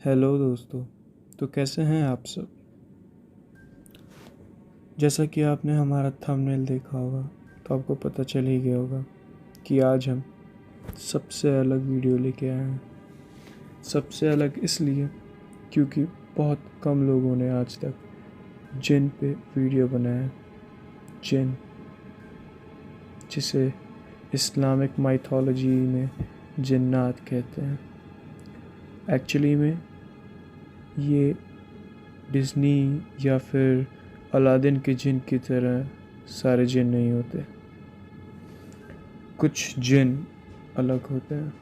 Hello दोस्तों। तो कैसे हैं आप सब। जैसा कि आपने हमारा थंबनेल देखा होगा तो आपको पता चल ही गया होगा कि आज हम सबसे अलग वीडियो लेके आए हैं। सबसे अलग इसलिए क्योंकि बहुत कम लोगों ने आज तक जिन पे वीडियो बनाया। जिन, जिसे इस्लामिक माइथोलॉजी में जिन्नात कहते हैं। एक्चुअली में ये डिज़नी या फिर अलादीन के जिन की तरह सारे जिन नहीं होते। कुछ जिन अलग होते हैं,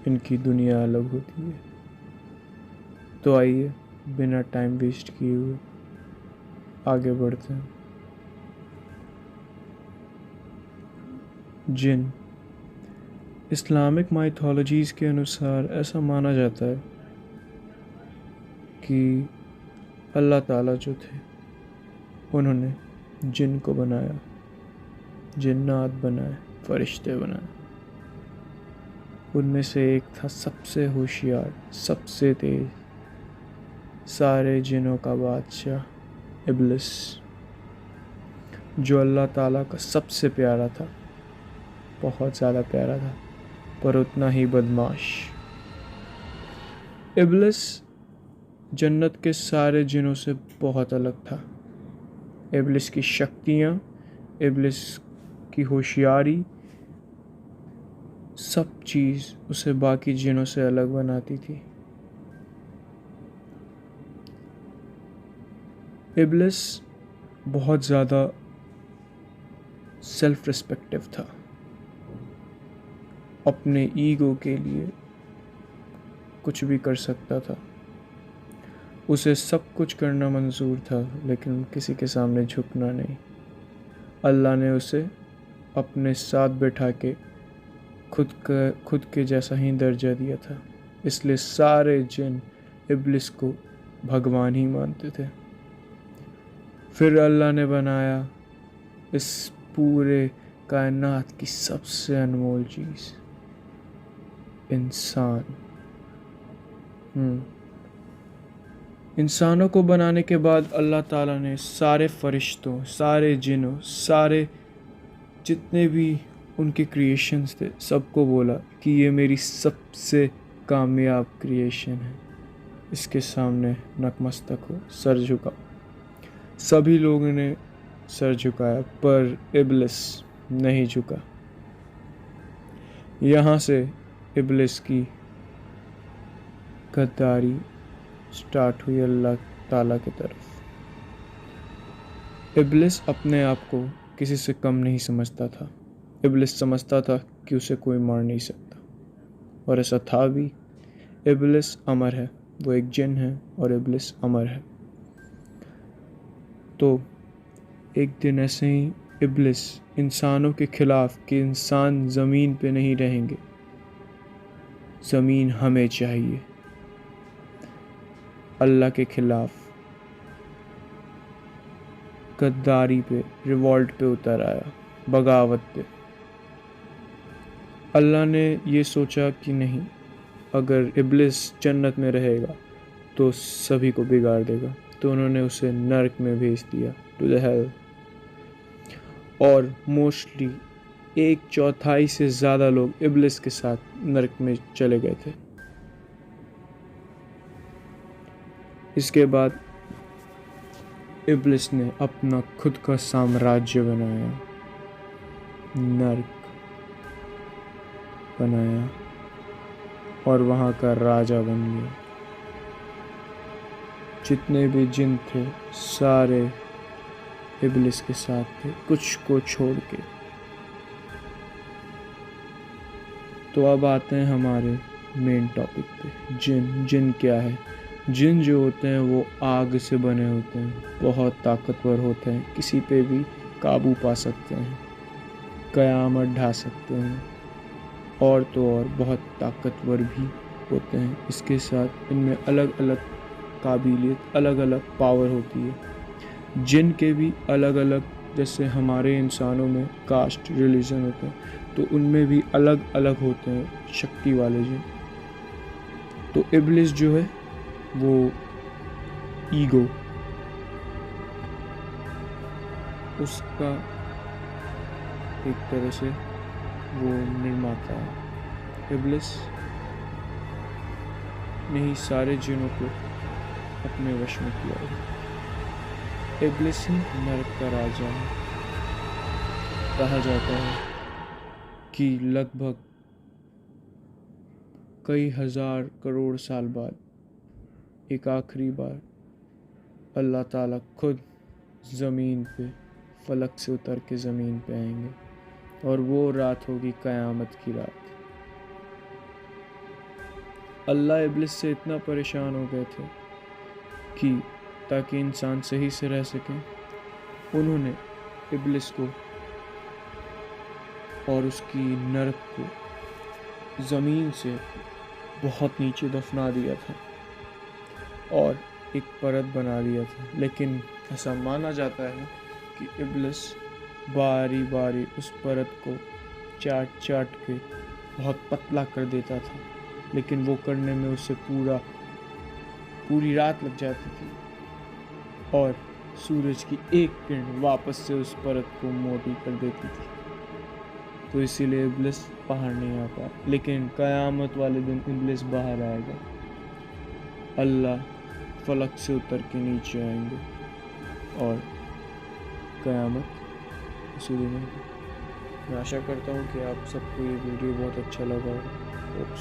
इनकी दुनिया अलग होती है। तो आइए बिना टाइम वेस्ट किए हुए आगे बढ़ते हैं। जिन इस्लामिक माइथोलॉजीज़ के अनुसार ऐसा माना जाता है कि अल्लाह ताला जो थे उन्होंने जिन को बनाया, जिन्नात बनाए, फरिश्ते बनाए। उनमें से एक था सबसे होशियार, सबसे तेज, सारे जिनों का बादशाह इब्लिस, जो अल्लाह ताला का सबसे प्यारा था। बहुत ज़्यादा प्यारा था पर उतना ही बदमाश। इब्लिस जन्नत के सारे जिनों से बहुत अलग था। इब्लिस की शक्तियाँ, इब्लिस की होशियारी, सब चीज़ उसे बाकी जिनों से अलग बनाती थी। इब्लिस बहुत ज़्यादा सेल्फ रिस्पेक्टिव था। अपने ईगो के लिए कुछ भी कर सकता था। उसे सब कुछ करना मंजूर था लेकिन किसी के सामने झुकना नहीं। अल्लाह ने उसे अपने साथ बैठा के खुद के जैसा ही दर्जा दिया था। इसलिए सारे जिन इब्लिस को भगवान ही मानते थे। फिर अल्लाह ने बनाया इस पूरे कायनात की सबसे अनमोल चीज़, इंसान। इंसानों को बनाने के बाद अल्लाह ताला ने सारे फरिश्तों, सारे जिनों, सारे जितने भी उनके क्रिएशंस थे सबको बोला कि ये मेरी सबसे कामयाब क्रिएशन है, इसके सामने नतमस्तक हो, सर झुकाओ। सभी लोगों ने सर झुकाया पर इब्लिस नहीं झुका। यहाँ से इब्लिस की गद्दारी स्टार्ट हुई अल्लाह ताला की तरफ। इब्लिस अपने आप को किसी से कम नहीं समझता था। इब्लिस समझता था कि उसे कोई मार नहीं सकता, और ऐसा था भी। इब्लिस अमर है, वो एक जिन है और इब्लिस अमर है। तो एक दिन ऐसे ही इब्लिस इंसानों के खिलाफ कि इंसान ज़मीन पे नहीं रहेंगे, ज़मीन हमें चाहिए, अल्लाह के खिलाफ गद्दारी पे, रिवॉल्ट पे उतर आया, बगावत पे। अल्लाह ने ये सोचा कि नहीं, अगर इब्लिस जन्नत में रहेगा तो सभी को बिगाड़ देगा। तो उन्होंने उसे नर्क में भेज दिया, टू द हेल। और मोस्टली 1/4 से ज़्यादा लोग इब्लिस के साथ नर्क में चले गए थे। इसके बाद इब्लिस ने अपना खुद का साम्राज्य बनाया, नर्क बनाया, और वहाँ का राजा बन गया। जितने भी जिन थे सारे इब्लिस के साथ थे, कुछ को छोड़ के। तो अब आते हैं हमारे मेन टॉपिक पे। जिन क्या है। जिन जो होते हैं वो आग से बने होते हैं, बहुत ताकतवर होते हैं, किसी पे भी काबू पा सकते हैं, क़यामत ढा सकते हैं, और तो और बहुत ताकतवर भी होते हैं। इसके साथ इनमें अलग अलग काबिलियत, अलग अलग पावर होती है। जिन के भी अलग अलग, जैसे हमारे इंसानों में कास्ट, रिलीजन होते हैं, तो उनमें भी अलग अलग होते हैं शक्ति वाले जिन। तो इब्लिस जो है वो ईगो, उसका एक तरह से वो निर्माता है। इब्लिस ने ही सारे जिनों को अपने वश में किया है। इब्लिस ही नरक का राजा है। कहा जाता है कि लगभग कई हजार करोड़ साल बाद एक आखिरी बार अल्लाह ताला खुद ज़मीन पे फलक से उतर के ज़मीन पे आएंगे और वो रात होगी क़यामत की रात। अल्लाह इब्लिस से इतना परेशान हो गए थे कि ताकि इंसान सही से रह सके, उन्होंने इब्लिस को और उसकी नरक को ज़मीन से बहुत नीचे दफना दिया था और एक परत बना दिया था। लेकिन ऐसा माना जाता है कि इब्लिस बारी बारी उस परत को चाट चाट के बहुत पतला कर देता था, लेकिन वो करने में उसे पूरी रात लग जाती थी और सूरज की एक किरण वापस से उस परत को मोटी कर देती थी। तो इसीलिए इब्लिस बाहर नहीं आ पाया। लेकिन क़यामत वाले दिन इब्लिस बाहर आएगा, अल्लाह फलक से उतर के नीचे आएंगे और क़यामत उसी दिन होगी। मैं आशा करता हूँ कि आप सबको ये वीडियो बहुत अच्छा लगा होगा।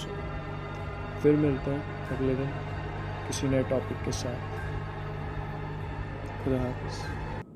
फिर मिलते हैं अगले दिन किसी नए टॉपिक के साथ। खुदा हाफ़िज़।